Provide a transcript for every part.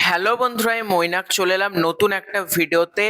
Hello বন্ধুরা, আমি মৈনাক চলে এলাম নতুন একটা ভিডিওতে।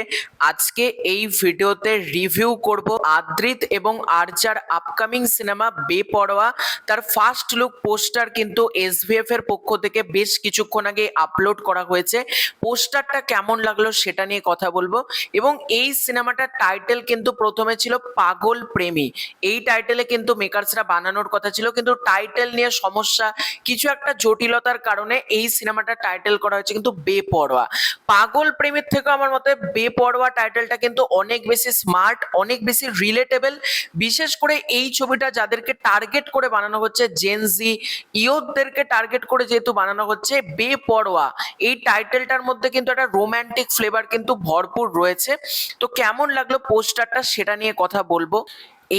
আজকে এই ভিডিওতে রিভিউ করব আদ্রিত এবং আরজার আপকামিং সিনেমা বেপরোয়া। তার ফার্স্ট লুক পোস্টার কিন্তু এসভিএফ এর পক্ষ থেকে বেশ কিছুক্ষণ আগে আপলোড করা হয়েছে। পোস্টারটা কেমন লাগলো সেটা নিয়ে কথা বলবো। এবং এই সিনেমাটার টাইটেল কিন্তু প্রথমে ছিল পাগল প্রেমী। এই টাইটেলে কিন্তু মেকার্সরা বানানোর কথা ছিল, কিন্তু টাইটেল নিয়ে সমস্যা, কিছু একটা জটিলতার কারণে এই সিনেমাটার টাইটেল করা হয়েছে কিন্তু বেপরোয়া। পাগল প্রেমের থেকে আমার মতে বেপরোয়া টাইটেলটা কিন্তু অনেক বেশি স্মার্ট, অনেক বেশি রিলেটেবল। বিশেষ করে এই ছবিটা যাদেরকে টার্গেট করে বানানো হচ্ছে, জেনজি ইয়ুথদেরকে টার্গেট করে যেহেতু বানানো হচ্ছে, বেপরোয়া এই টাইটেলটার মধ্যে কিন্তু একটা রোমান্টিক ফ্লেভার কিন্তু ভরপুর রয়েছে। তো কেমন লাগলো পোস্টারটা সেটা নিয়ে কথা বলবো।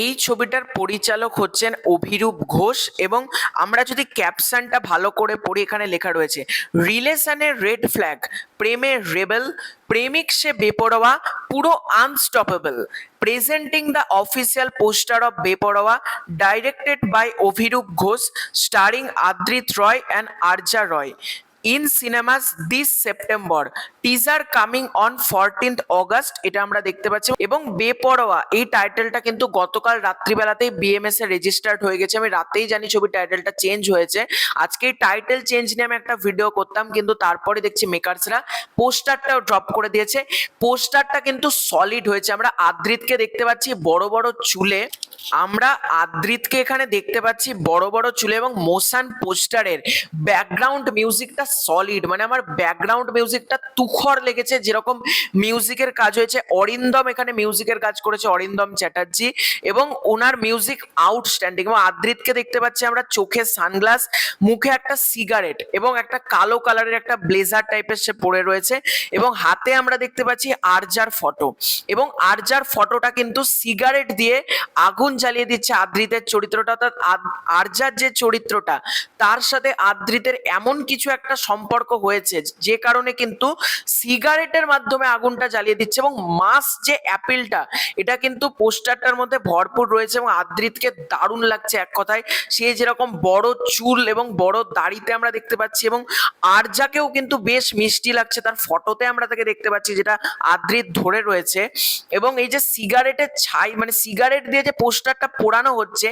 এই ছবিটার পরিচালক হচ্ছেন অভিরূপ ঘোষ, এবং আমরা যদি ক্যাপশনটা ভালো করে পড়ি, এখানে লেখা রয়েছে রিলেশনের রেড ফ্ল্যাগ, প্রেমের রেবেল, প্রেমিক সে বেপরোয়া, পুরো unstoppable, presenting the official poster of Beparoya, directed by Abhirup Ghosh, starring Adrit Roy and Arja Roy, in cinemas this September, teaser coming on 14th August. এটা আমরা দেখতে পাচ্ছি। এবং বেপরোয়া এই টাইটেলটা কিন্তু গতকাল রাত্রিবেলাতেই বিএমএস এ রেজিস্টার্ড হয়ে গেছে। আমি রাতেই জানি ছবির টাইটেলটা চেঞ্জ হয়েছে। আজকে এই টাইটেল চেঞ্জ নিয়ে আমি একটা ভিডিও করতাম, কিন্তু তারপরে দেখছি মেকার্সরা পোস্টারটাও ড্রপ করে দিয়েছে। পোস্টারটা কিন্তু সলিড হয়েছে। আমরা আদ্রিতকে দেখতে পাচ্ছি বড় বড় চুলে, আমরা আদ্রিতকে এখানে দেখতে পাচ্ছি বড় বড় চুলে, এবং মোশন পোস্টারের ব্যাকগ্রাউন্ড মিউজিকটা সলিড। মানে আমার ব্যাকগ্রাউন্ড মিউজিকটা তুখর লেগেছে। যেরকম মিউজিকের কাজ হয়েছে, অরিন্দম এখানে মিউজিকের কাজ করেছে, অরিন্দম চ্যাটার্জি, এবং ওনার মিউজিক আউটস্ট্যান্ডিং। এবং আদ্রিতকে দেখতে পাচ্ছি আমরা চোখে সানগ্লাস, মুখে একটা সিগারেট, এবং একটা কালো কালারের একটা ব্লেজার টাইপের সে পরে রয়েছে, এবং হাতে আমরা দেখতে পাচ্ছি আরজার ফটো। এবং আরজার ফটোটা কিন্তু সিগারেট দিয়ে আগুন জ্বালিয়ে দিচ্ছে আদ্রিতের চরিত্রটা। অর্থাৎ আরজার যে চরিত্রটা, তার সাথে আদ্রিতের এমন কিছু একটা সম্পর্ক হয়েছে যে কারণে কিন্তু সিগারেটের মাধ্যমে আগুনটা জ্বালিয়ে দিচ্ছে। এবং মাস যে অ্যাপিলটা, এটা কিন্তু পোস্টারটার মধ্যে ভরপুর রয়েছে। এবং আদ্রিতকে দারুণ লাগছে এক কথায়। সে যেরকম বড় চুল এবং বড় দাড়িতে আমরা দেখতে পাচ্ছি, এবং আরজাকেও কিন্তু বেশ মিষ্টি লাগছে তার ফটোতে আমরা তাকে দেখতে পাচ্ছি, যেটা আদ্রিত ধরে রয়েছে। এবং এই যে সিগারেটের ছাই, মানে সিগারেট দিয়ে যে পোস্টারটা পোড়ানো হচ্ছে,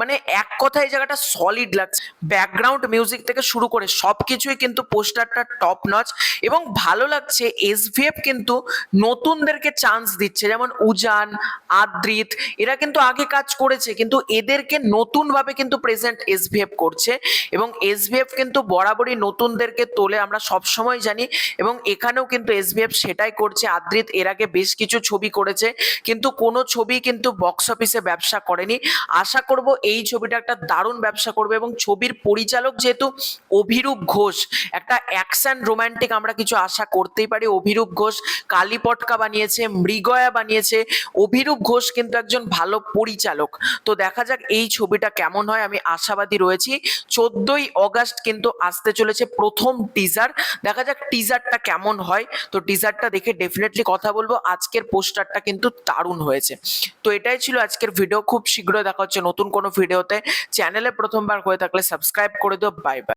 মানে এক কথায় এই জায়গাটা সলিড লাগছে। ব্যাকগ্রাউন্ড মিউজিক থেকে শুরু করে সবকিছুই কিন্তু পোস্টারটা টপ নচ। এবং ভালো লাগছে এসভিএফ কিন্তু নতুনদেরকে চান্স দিচ্ছে, যেমন উজান, আদ্রিত, এরা কিন্তু আগে কাজ করেছে, কিন্তু এদেরকে নতুন ভাবে কিন্তু প্রেজেন্ট এসভিএফ করছে। এবং এসভিএফ কিন্তু বরাবরই নতুনদেরকে তোলে, আমরা সব সময় জানি। এবং এখানেও কিন্তু এসভিএফ সেটাই করছে। আদ্রিত এর আগে বেশ কিছু ছবি করেছে, কিন্তু কোনো ছবি কিন্তু বক্স অফিসে ব্যবসা করেনি। আশা করব এই ছবিটা একটা দারুণ ব্যবসা করবে। এবং ছবির পরিচালক যেহেতু অভিরূপ ঘোষ, একটা অ্যাকশন রোমান্টিক আমরা কিছু আশা করতেই পারি। অভিরূপ ঘোষ কালীপটকা বানিয়েছে, মৃগয়া বানিয়েছে। অভিরূপ ঘোষ কিন্তু একজন ভালো পরিচালক। তো দেখা যাক এই ছবিটা কেমন হয়, আমি আশাবাদী রয়েছি। 14ই অগস্ট কিন্তু আসতে চলেছে প্রথম টিজার। দেখা যাক টিজারটা কেমন হয়। তো টিজারটা দেখে ডেফিনেটলি কথা বলবো। আজকের পোস্টারটা কিন্তু দারুণ হয়েছে। তো এটাই ছিল আজকের ভিডিও। খুব শীঘ্রই দেখা হচ্ছে নতুন কোনো ভিডিওতে। চ্যানেলে প্রথমবার হয়ে থাকলে সাবস্ক্রাইব করে দিও। Bye bye.